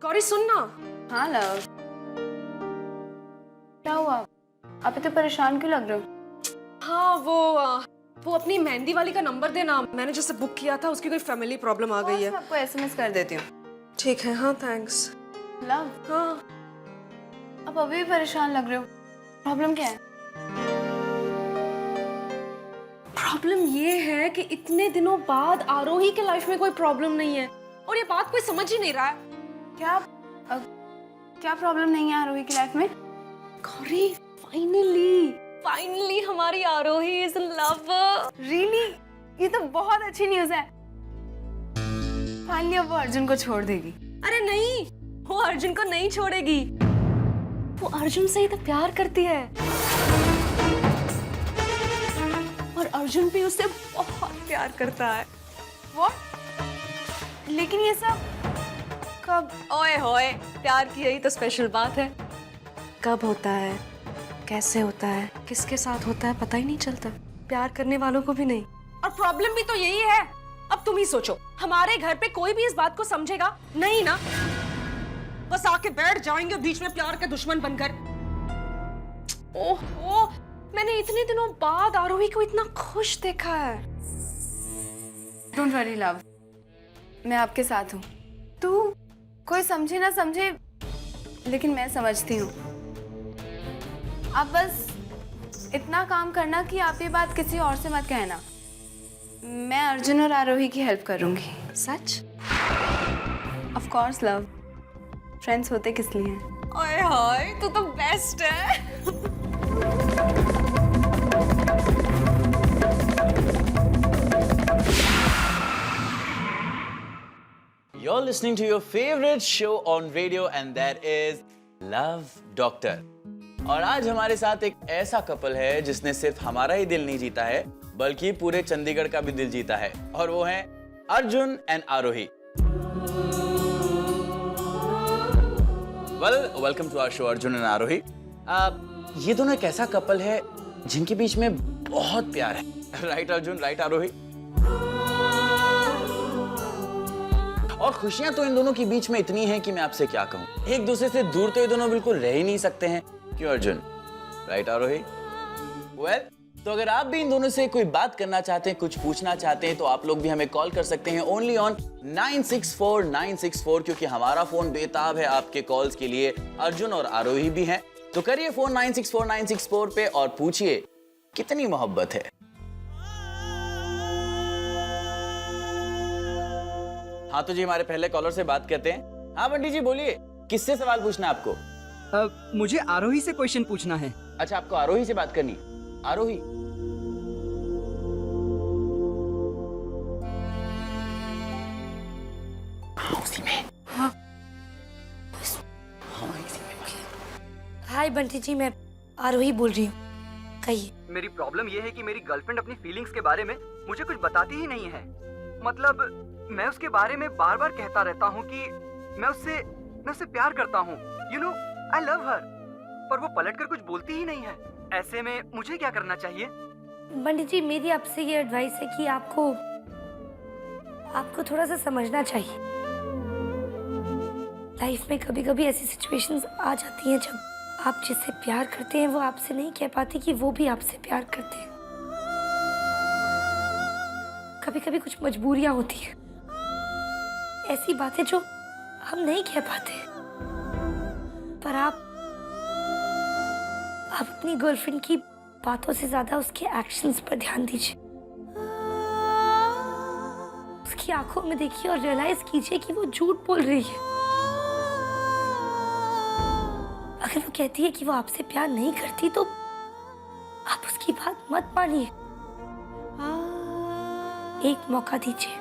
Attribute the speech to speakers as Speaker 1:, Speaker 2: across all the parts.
Speaker 1: गौरी सुन ना।
Speaker 2: हाँ लव, क्या हुआ? आप इतने परेशान क्यों लग रहे हो?
Speaker 1: हाँ वो अपनी मेहंदी वाली का नंबर देना, मैंने जिसे बुक किया था उसकी कोई फैमिली प्रॉब्लम आ गई है।
Speaker 2: आपको एसएमएस कर देती हूँ।
Speaker 1: ठीक है, हाँ थैंक्स।
Speaker 2: लव,
Speaker 1: हाँ
Speaker 2: आप अभी भी परेशान लग रहे हो, प्रॉब्लम क्या है?
Speaker 1: प्रॉब्लम ये है कि इतने दिनों बाद आरोही के लाइफ में कोई प्रॉब्लम नहीं है और ये बात कोई समझ ही नहीं रहा है।
Speaker 2: क्या प्रॉब्लम नहीं है आरोही की लाइफ में?
Speaker 1: गौरी फाइनली हमारी आरोही इज इन लव।
Speaker 2: रियली? ये तो बहुत अच्छी न्यूज़ है। फाइनली अब वो अर्जुन को छोड़ देगी।
Speaker 1: अरे नहीं, वो अर्जुन को नहीं छोड़ेगी, वो अर्जुन से ही तो प्यार करती है और अर्जुन भी उससे बहुत प्यार करता है।
Speaker 2: वो? लेकिन ये सब कब?
Speaker 1: ओए होए, प्यार की यही तो स्पेशल बात है। कब होता है, कैसे होता है, किसके साथ होता है, पता ही नहीं चलता, प्यार करने वालों को भी नहीं। और प्रॉब्लम भी तो यही है। अब तुम ही सोचो, हमारे घर पे कोई भी इस बात को समझेगा नहीं ना, बस आके बैठ जाएंगे बीच में प्यार के दुश्मन बनकर। ओहो, मैंने इतने दिनों बाद आरोही को इतना खुश देखा है।
Speaker 2: डोंट वरी लव, मैं आपके साथ हूँ। तू कोई समझे ना समझे, लेकिन मैं समझती हूँ। आप बस इतना काम करना कि आप ये बात किसी और से मत कहना। मैं अर्जुन और आरोही की हेल्प करूंगी।
Speaker 1: सच?
Speaker 2: ऑफ कोर्स लव, फ्रेंड्स होते किस लिए हैं?
Speaker 1: ओए हाय, तू तो बेस्ट है।
Speaker 3: You're listening to your favorite show on radio and that is Love Doctor. और आज हमारे साथ एक ऐसा कपल है जिसने सिर्फ हमारा ही दिल नहीं जीता है बल्कि पूरे चंडीगढ़ का भी दिल जीता है और वो हैं Arjun and Aarohi. Welcome to our show Arjun and Aarohi. ये दोनों एक ऐसा कपल है जिनके बीच में बहुत प्यार है। राइट अर्जुन, राइट आरोही? और खुशियां तो इन दोनों के बीच में इतनी हैं कि मैं आपसे क्या कहूं। एक दूसरे से दूर तो ये दोनों बिल्कुल रह ही नहीं सकते हैं, क्यों अर्जुन? राइट आरोही? वेल, तो अगर आप भी इन दोनों से कोई बात करना चाहते हैं, कुछ पूछना चाहते हैं, तो आप लोग भी हमें कॉल कर सकते हैं ओनली ऑन 964964, क्योंकि हमारा फोन बेताब है आपके कॉल्स के लिए। अर्जुन और आरोही भी हैं, तो करिए फोन 964964 पे और पूछिए कितनी मोहब्बत है। हाँ तो जी, हमारे पहले कॉलर से बात करते हैं। हाँ बंटी जी बोलिए, किससे सवाल पूछना है आपको?
Speaker 4: मुझे आरोही से क्वेश्चन पूछना है।
Speaker 3: अच्छा, आपको आरोही से बात करनी? आरोही, उसी में।
Speaker 1: हाँ।
Speaker 3: हाँ इसी में।
Speaker 1: हाय बंटी जी, मैं आरोही बोल रही हूँ, कहिए।
Speaker 4: मेरी प्रॉब्लम ये है कि मेरी गर्लफ्रेंड अपनी फीलिंग्स के बारे में मुझे कुछ बताती ही नहीं है। मतलब मैं उसके बारे में बार बार कहता रहता हूँ कि मैं उससे प्यार करता हूँ, यू नो आई लव हर, पर वो पलट कर कुछ बोलती ही नहीं है। ऐसे में मुझे क्या करना चाहिए?
Speaker 5: बंटी जी, मेरी आपसे ये एडवाइस है कि आपको थोड़ा सा समझना चाहिए। लाइफ में कभी कभी ऐसी सिचुएशंस आ जाती हैं जब आप जिससे प्यार करते हैं वो आपसे नहीं कह पाते कि वो भी आपसे प्यार करते हैं। कभी कभी कुछ मजबूरियां होती हैं, ऐसी बातें जो हम नहीं कह पाते, पर आप अपनी गर्लफ्रेंड की बातों से ज्यादा उसके एक्शंस पर ध्यान दीजिए। उसकी आंखों में देखिए और रियलाइज कीजिए कि वो झूठ बोल रही है। अगर वो कहती है कि वो आपसे प्यार नहीं करती तो आप उसकी बात मत मानिए, एक मौका दीजिए,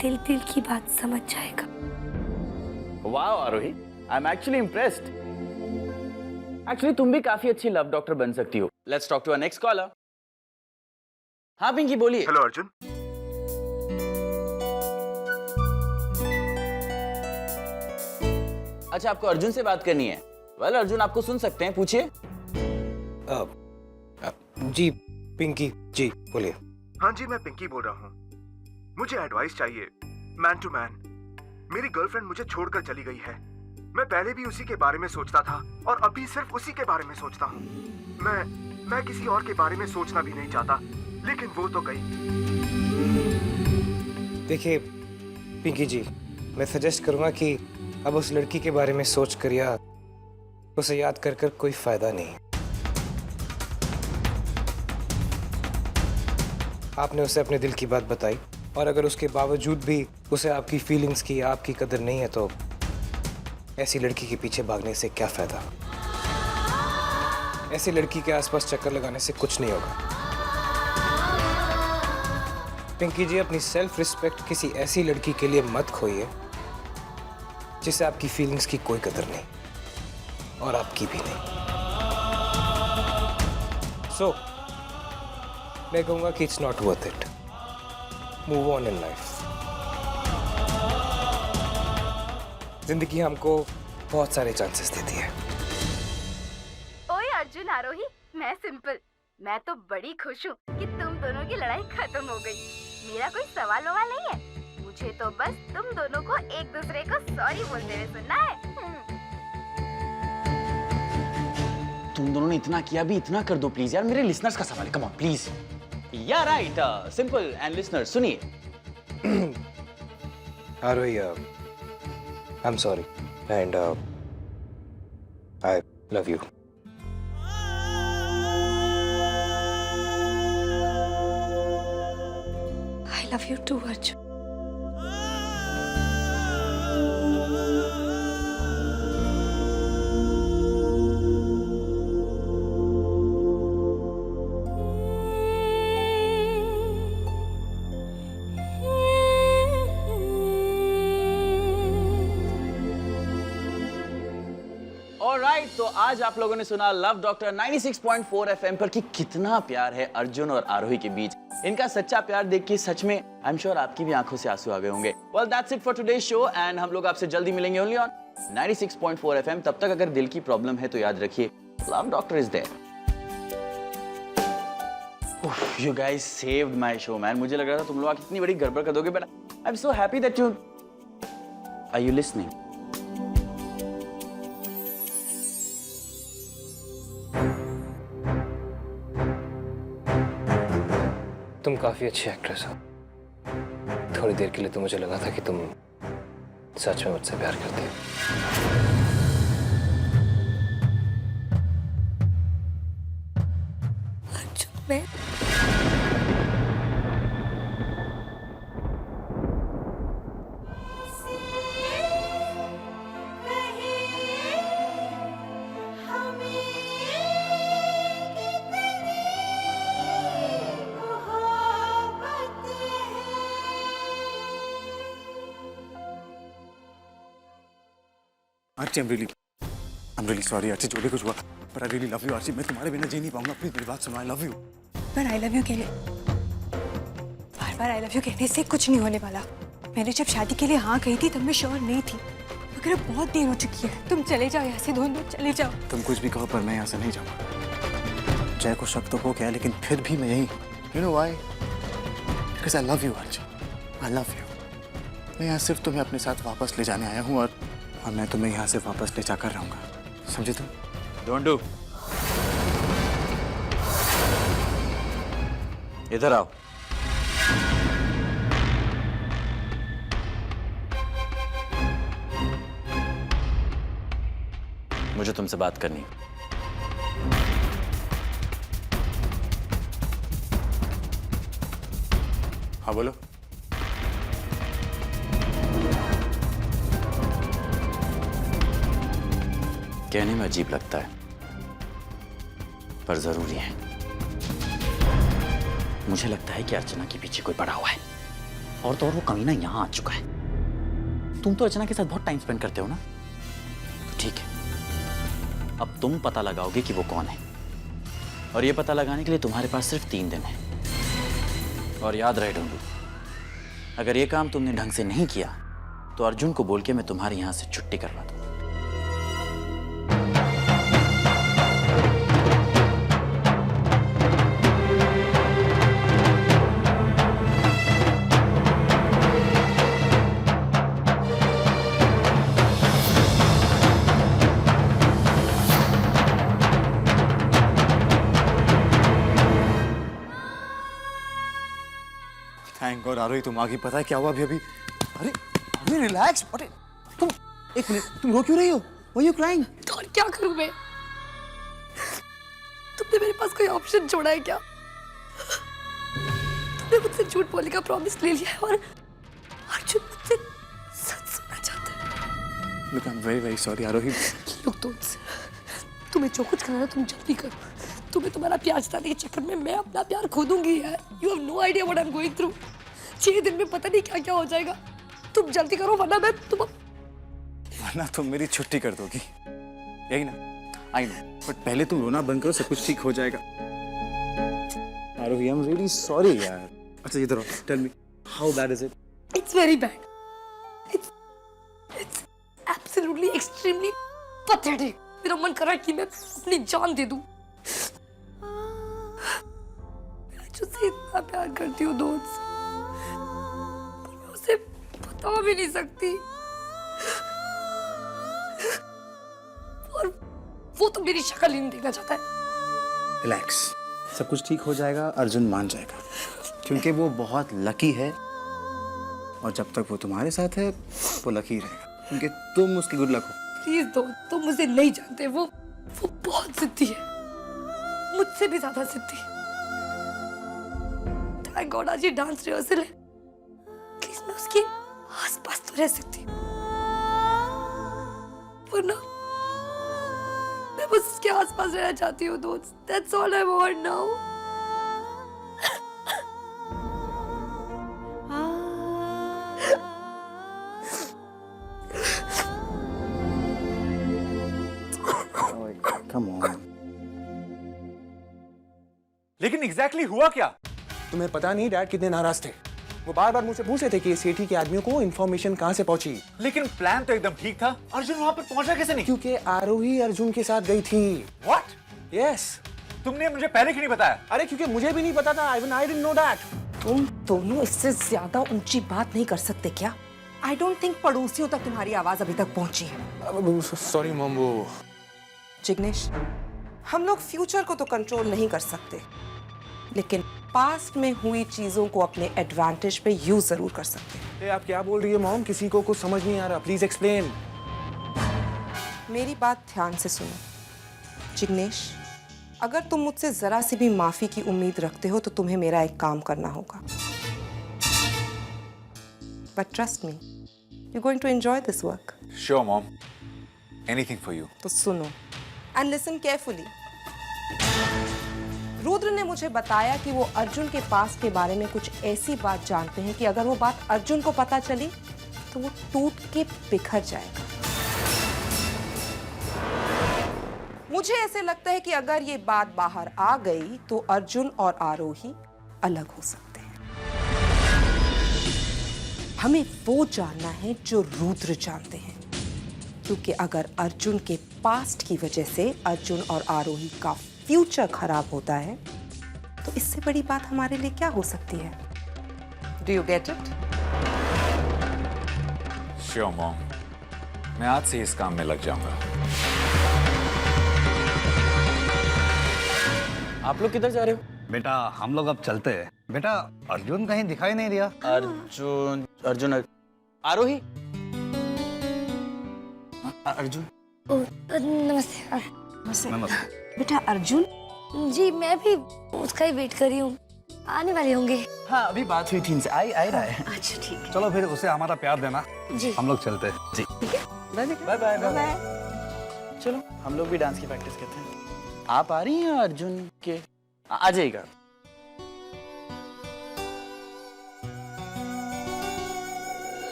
Speaker 5: दिल दिल की बात समझ जाएगा।
Speaker 3: Wow Arohi, I am actually impressed. Actually तुम भी काफी अच्छी लव डॉक्टर बन सकती हो। Let's talk to our next caller. हाँ पिंकी बोलिए।
Speaker 6: हेलो अर्जुन।
Speaker 3: अच्छा, आपको अर्जुन से बात करनी है? वेल अर्जुन, आपको सुन सकते हैं, पूछिए।
Speaker 6: जी पिंकी जी बोलिए। हाँ जी, मैं पिंकी बोल रहा हूँ। मुझे एडवाइस चाहिए, मैन टू मैन।
Speaker 7: मेरी गर्लफ्रेंड मुझे छोड़कर चली गई है। मैं पहले भी उसी के बारे में सोचता था और अभी सिर्फ उसी के बारे में सोचता हूँ। मैं किसी और के बारे में सोचना भी नहीं चाहता, लेकिन वो तो गई।
Speaker 6: देखिए पिंकी जी, मैं सजेस्ट करूंगा कि अब उस लड़की के बारे में सोच कर या उसे याद कर कर कोई फायदा नहीं। आपने उसे अपने दिल की बात बताई और अगर उसके बावजूद भी उसे आपकी फीलिंग्स की या आपकी कदर नहीं है तो ऐसी लड़की के पीछे भागने से क्या फायदा। ऐसी लड़की के आसपास चक्कर लगाने से कुछ नहीं होगा। पिंकी जी, अपनी सेल्फ रिस्पेक्ट किसी ऐसी लड़की के लिए मत खोइए जिसे आपकी फीलिंग्स की कोई कदर नहीं और आपकी भी नहीं। सो मैं कहूंगा कि it's not worth it. Move on in life. जिंदगी हमको बहुत सारे चांसेस देती है।
Speaker 2: ओए अर्जुन आरोही, मैं सिंपल। मैं तो बड़ी खुश हूँ कि तुम दोनों की लड़ाई खत्म हो गई। मेरा कोई सवाल ववाल नहीं है, मुझे तो बस तुम दोनों को एक दूसरे को सॉरी बोलते हुए सुनना है।
Speaker 3: तुम दोनों ने इतना किया भी इतना कर दो प्लीज यार, मेरे लिसनर्स का सवाल है, कम ऑन प्लीज। या राइट, सिंपल एंड लिसनर सुनिए।
Speaker 6: आरोही, I'm sorry and I love you.
Speaker 5: I love you too, Arjun.
Speaker 3: Alright, तो आज आप लोगों ने सुना लव डॉक्टर 96.4 FM पर कि कितना प्यार है अर्जुन और आरोही के बीच। इनका सच्चा प्यार देख के सच में आई एम श्योर आपकी भी आंखों से आंसू आ गए होंगे। Well that's it for today's show and हम लोग आपसे जल्दी मिलेंगे ओनली ऑन 96.4 FM। तब तक अगर दिल की प्रॉब्लम है तो याद रखिए love doctor is there. You guys saved my show man. मुझे लग रहा था तुम लोग कितनी बड़ी गड़बड़ कर दोगे, but I am so happy that you are you listening.
Speaker 6: तुम काफी अच्छी एक्ट्रेस हो। थोड़ी देर के लिए तो मुझे लगा था कि तुम सच में मुझसे प्यार करती हो।
Speaker 5: अर्जुन, मैं
Speaker 7: Archie, I'm really sorry Archie, जो भी कुछ हुआ, but I really love you Archi. मैं तुम्हारे बिना जी नहीं पाऊंगा। प्लीज मेरी बात सुनो, I love you।
Speaker 5: पर आई लव यू कहने, बार बार आई लव यू कहने से कुछ नहीं होने वाला। मैंने जब शादी के लिए हाँ कही थी तब मैं श्योर नहीं थी, मगर अब बहुत देर हो चुकी है। तुम चले जाओ यहाँ से, दोनों चले जाओ।
Speaker 7: तुम कुछ भी कहो पर मैं यहाँ से नहीं जाऊंगा। जय को शक तो हो गया, लेकिन फिर भी मैं यही, you know why? Because I love you Archi, I love you। मैं यहाँ सिर्फ तुम्हें अपने साथ वापस ले जाने आया हूँ और मैं तुम्हें यहाँ से वापस ले जाकर रहूंगा, समझे तुम?
Speaker 3: Don't do. इधर आओ। मुझे तुमसे बात करनी है।
Speaker 7: हाँ बोलो।
Speaker 3: कहने में अजीब लगता है पर जरूरी है। मुझे लगता है कि अर्चना के पीछे कोई पड़ा हुआ है और तो और वो कमीना यहाँ आ चुका है। तुम तो अर्चना के साथ बहुत टाइम स्पेंड करते हो ना, तो ठीक है, अब तुम पता लगाओगे कि वो कौन है और ये पता लगाने के लिए तुम्हारे पास सिर्फ 3 दिन है। और याद रहे ढूंढू, अगर ये काम तुमने ढंग से नहीं किया तो अर्जुन को बोल के मैं तुम्हारे यहाँ से छुट्टी करवा दूँ।
Speaker 7: थैंक गॉड आरोही तुम आ गई। पता है क्या हुआ अभी अभी? अरे अरे रिलैक्स। अरे तुम एक मिनट, तुम रो क्यों रही हो? Why are you crying?
Speaker 1: तो और क्या करूं मैं? तुमने मेरे पास कोई ऑप्शन छोड़ा है क्या? तुमने मुझसे झूठ बोलने का प्रॉमिस ले लिया है और अर्जुन मुझसे सच सुनना चाहता है।
Speaker 7: Look, I'm very very sorry आरोही।
Speaker 1: लोग दोस्त, तुम्हें जो कुछ करना है तुम जल्दी करो। तुम्हें तुम्हारा प्यार जताने के चक्कर में मैं अपना प्यार खो दूंगी यार। You have no idea what I'm going through। 6 दिन में पता नहीं क्या क्या हो जाएगा। तुम जल्दी करो वरना मैं
Speaker 7: वरना तुम मेरी छुट्टी कर दोगी, यही ना? आई नो, बट पहले तुम रोना बंद करो, सब कुछ ठीक हो जाएगा। आरोही, I'm really sorry यार। अच्छा इधर आओ, tell me, how bad is it?
Speaker 1: It's very bad। It's absolutely extremely pathetic। मेरा मन कर रहा है कि मैं अपनी जान दे दूं। मैं तुझसे इतना प्यार करती हूँ दोस्त, पर मैं उसे बता भी नहीं सकती। और वो तो मेरी शक्ल ही नहीं देखना चाहता है।
Speaker 7: रिलैक्स, सब कुछ ठीक हो जाएगा, अर्जुन मान जाएगा, क्योंकि वो बहुत लकी है और जब तक वो तुम्हारे साथ है वो लकी रहेगा, क्योंकि तुम उसकी गुड लक हो।
Speaker 1: प्लीज दोस्त, तुम मुझे नहीं जानते। वो बहुत जिद्दी है, मुझसे भी ज्यादा जिद्दी। थैंक गॉड आज ये डांस रिहर्सल है, प्लीज मैं उसके आसपास तो रह सकती, वरना मैं बस उसके आसपास रहना चाहती हूँ दोस्त। That's all I want now।
Speaker 7: Come on।
Speaker 8: लेकिन एग्जैक्टली हुआ क्या?
Speaker 6: तुम्हें पता नहीं डैड कितने नाराज थे। वो बार बार मुझसे पूछ रहे थे कि ये सेठी के आदमियों को इन्फॉर्मेशन कहाँ से पहुंची।
Speaker 8: लेकिन प्लान तो एकदम ठीक था। अर्जुन वहां पर पहुंचा कैसे नहीं?
Speaker 6: क्योंकि आरोही अर्जुन के साथ गई थी।
Speaker 8: व्हाट?
Speaker 6: यस।
Speaker 8: तुमने मुझे पहले क्यों नहीं बताया?
Speaker 6: अरे क्योंकि मुझे भी नहीं पता था। I didn't know that.
Speaker 9: तुम दोनों इससे ज्यादा ऊंची बात नहीं कर सकते क्या? आई डोंट थिंक पड़ोसियों तक तुम्हारी आवाज अभी तक पहुंची है।
Speaker 6: Sorry mom. वो
Speaker 9: जिग्नेश, हम लोग फ्यूचर को तो कंट्रोल नहीं कर सकते, लेकिन पास्ट में हुई चीजों को अपने एडवांटेज पे यूज जरूर कर सकते हैं।
Speaker 6: आप क्या बोल रही है मॉम? किसी को कुछ समझ नहीं आ रहा। Please explain.
Speaker 9: मेरी बात ध्यान से सुनो जिग्नेश, अगर तुम मुझसे जरा सी भी माफी की उम्मीद रखते हो तो तुम्हें मेरा एक काम करना होगा। But trust me, you going to enjoy this work.
Speaker 8: Sure mom, anything for you.
Speaker 9: तो सुनो एंड लिसन केयरफुली। रुद्र ने मुझे बताया कि वो अर्जुन के पास्ट के बारे में कुछ ऐसी बात जानते हैं कि अगर वो बात अर्जुन को पता चली तो वो टूट के बिखर जाएगा। मुझे ऐसे लगता है कि अगर ये बात बाहर आ गई तो अर्जुन और आरोही अलग हो सकते हैं। हमें वो जानना है जो रुद्र जानते हैं, क्योंकि अगर अर्जुन के पास्ट की वजह से अर्जुन और आरोही का फ्यूचर खराब होता है तो इससे बड़ी बात हमारे लिए क्या हो सकती है? Do you get it?
Speaker 8: Sure mom, मैं आज से इस काम में लग जाऊंगा।
Speaker 3: आप लोग किधर जा रहे हो?
Speaker 10: बेटा हम लोग अब चलते हैं। बेटा अर्जुन कहीं दिखाई नहीं दिया।
Speaker 3: अर्जुन अर्जुन आरोही। अर्जुन।
Speaker 1: नमस्ते।
Speaker 10: नमस्ते।
Speaker 1: बेटा अर्जुन। जी मैं भी उसका ही वेट कर रही हूँ, आने वाले होंगे।
Speaker 3: हाँ अभी बात हुई थी इनसे, आई रहा है।
Speaker 1: अच्छा ठीक है।
Speaker 10: चलो फिर उसे हमारा प्यार देना।
Speaker 1: जी
Speaker 10: हम लोग चलते हैं। जी
Speaker 3: बाय बाय। चलो हम लोग भी डांस की प्रैक्टिस करते हैं। आप आ रही हैं अर्जुन के? आ जाइएगा।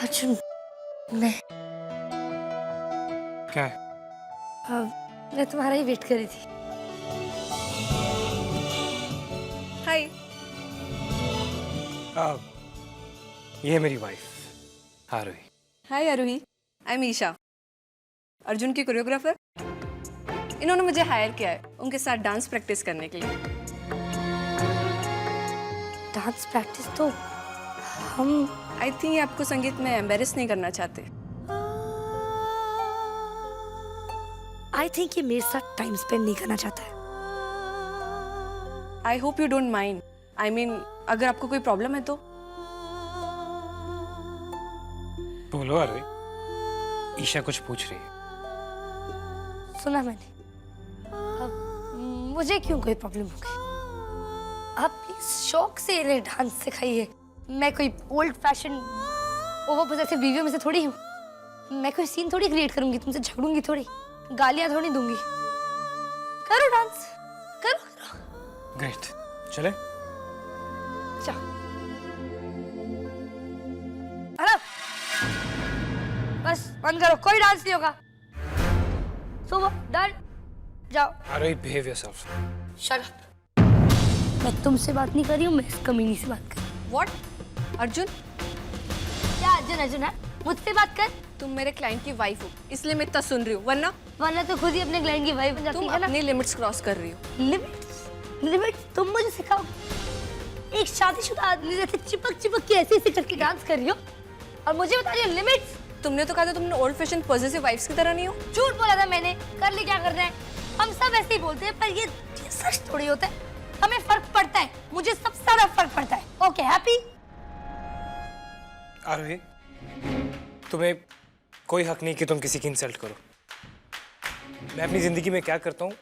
Speaker 1: अर्जुन मैं
Speaker 6: क्या है?
Speaker 1: मैं तुम्हारा ही वेट कर रही थी। हाय।
Speaker 6: ये है मेरी wife Arohi.
Speaker 2: Hi Arohi, I am Isha, Arjun की कोरियोग्राफर। इन्होंने मुझे हायर किया है उनके साथ डांस प्रैक्टिस करने के लिए।
Speaker 1: डांस प्रैक्टिस तो हम
Speaker 2: आई थिंक आपको संगीत में एम्बेरस नहीं करना चाहते।
Speaker 1: आई थिंक ये मेरे साथ टाइम स्पेंड नहीं करना चाहता है।
Speaker 2: I hope you don't mind. I mean अगर आपको कोई प्रॉब्लम है तो।
Speaker 6: बोलो आरोही, ईशा कुछ पूछ रही है।
Speaker 1: सुना मैंने। अब मुझे क्यों कोई प्रॉब्लम होगी? आप प्लीज शौक से इन्हें डांस सिखाइए। मैं कोई ओल्ड फैशन ओवर पोजेसिव बीवियों में से थोड़ी हूँ। मैं कोई सीन थोड़ी क्रिएट करूंगी, तुमसे झगड़ूंगी थोड़ी, गालियां थोड़ी दूंगी। करो डांस, करो करो।
Speaker 6: ग्रेट, चले?
Speaker 1: चलो। अरे बस बंद करो, कोई डांस नहीं होगा। सुबह डन, जाओ।
Speaker 6: आरोही, बिहेव योरसेल्फ।
Speaker 1: Shut up. मैं तुमसे बात नहीं कर रही हूँ, मैं इस कमीनी से बात कर रही हूँ।
Speaker 2: व्हाट? अर्जुन,
Speaker 1: क्या अर्जुन अर्जुन है? मुझसे बात कर।
Speaker 2: तुम मेरे क्लाइंट की वाइफ हो, इसलिए मैं इतना सुन रही हूँ, वरना
Speaker 1: तो खुद ही अपने क्लाइंट की वाइफ बन जाती
Speaker 2: तुम
Speaker 1: है ना।
Speaker 2: अपनी लिमिट्स क्रॉस कर रही हो।
Speaker 1: लिमिट्स तुम मुझे सिखाओ। एक शादीशुदा आदमी जैसे चिपक चिपक के ऐसे ऐसे करके डांस कर रही हो और मुझे बता रही हो लिमिट्स।
Speaker 2: तुमने तो कहा था तुमने ओल्ड फैशन पॉजिटिव वाइफ्स की तरह नहीं हो।
Speaker 1: झूठ बोला था मैंने। कर ले, क्या करना है? हम सब ऐसे ही बोलते हैं, पर ये सच थोड़ी होता है। हमें फर्क पड़ता है, मुझे सबसे ज्यादा फर्क पड़ता है। Okay, happy?
Speaker 6: आरोही, तुम्हें कोई हक नहीं कि तुम किसी की इंसल्ट करो। मैं अपनी जिंदगी में क्या करता हूँ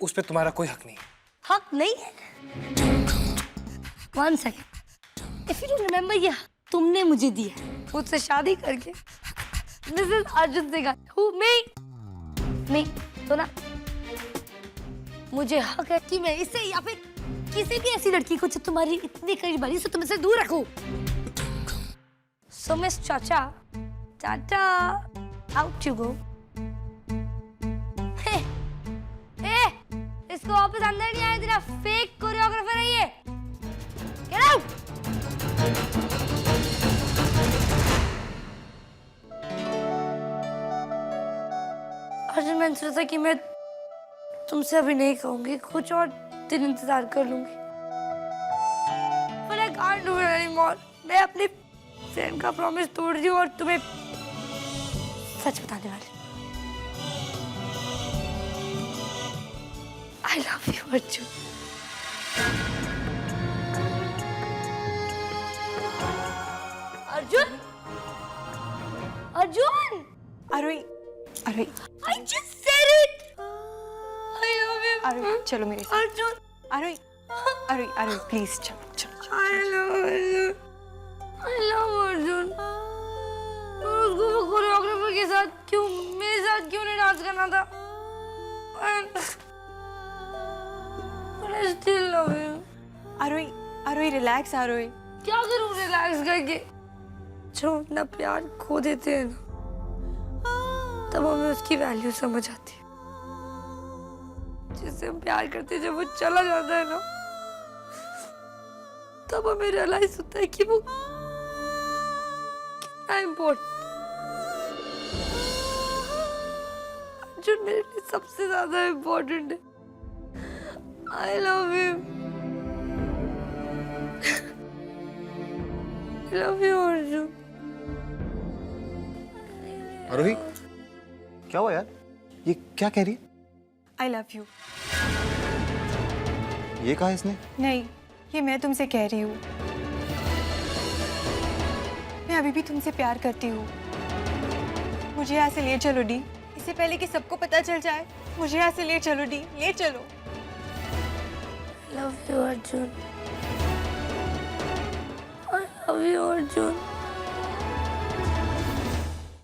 Speaker 6: उस पर तुम्हारा कोई हक नहीं।
Speaker 1: हक नहीं है? 1 second, if you don't remember, ये हक तुमने मुझे दिया है मुझसे शादी करके। मिसेस अर्जुन से कहा, हु मी तो ना, मुझे हक है कि मैं इसे या फिर किसी भी ऐसी लड़की को जो तुम्हारी इतनी करीब आई, तुम इसे दूर रखो। सो मिस चाचा, टाटा, आउट यू गो। इसको वापस अंदर नहीं आया, तेरा फेक कोरियोग्राफर है ये। Get out. अर्जुन, मैंने सोचा कि मैं तुमसे अभी नहीं कहूंगी, कुछ और दिन इंतजार कर लूंगी। But I can't do it anymore. मैं अपनी फ्रेंड का प्रॉमिस तोड़ रही हूँ और तुम्हें सच बताने वाली। I love you, Arjun. Arjun, Arjun,
Speaker 5: Aarohi, Aarohi,
Speaker 1: I just said it. I love you.
Speaker 5: आरोही, चलो मेरे साथ।
Speaker 1: अर्जुन,
Speaker 5: आरोही, आरोही, आरोही, प्लीज चलो चलो।
Speaker 1: I love Arjun. I love Arjun. उसको वो कोरियोग्राफर के साथ क्यों, मेरे साथ क्यों नहीं डांस करना था? But I still love you.
Speaker 5: Aarohi, Aarohi, relax Aarohi.
Speaker 1: क्या करूं रिलैक्स करके? जो अपना प्यार खो देते हैं ना, तब हमें उसकी वैल्यू समझ आती है। जिससे हम प्यार करते हैं, जब वो चला जाता है ना, तब हमें रियलाइज होता है कि वो कितना इम्पोर्टेंट। जो मेरे लिए सबसे ज्यादा इम्पोर्टेंट है। I love him. I love you, Arjun.
Speaker 7: आरोही, क्या हुआ यार? ये क्या कह रही है?
Speaker 5: I love you.
Speaker 7: ये कहा इसने?
Speaker 5: नहीं, ये मैं तुमसे कह रही हूँ। मैं अभी भी तुमसे प्यार करती हूँ। मुझे यहाँ से ले चलो डी, इससे पहले कि सबको पता चल जाए। मुझे यहाँ से ले चलो डी, ले चलो।
Speaker 1: Love you, Arjun. I love you, Arjun.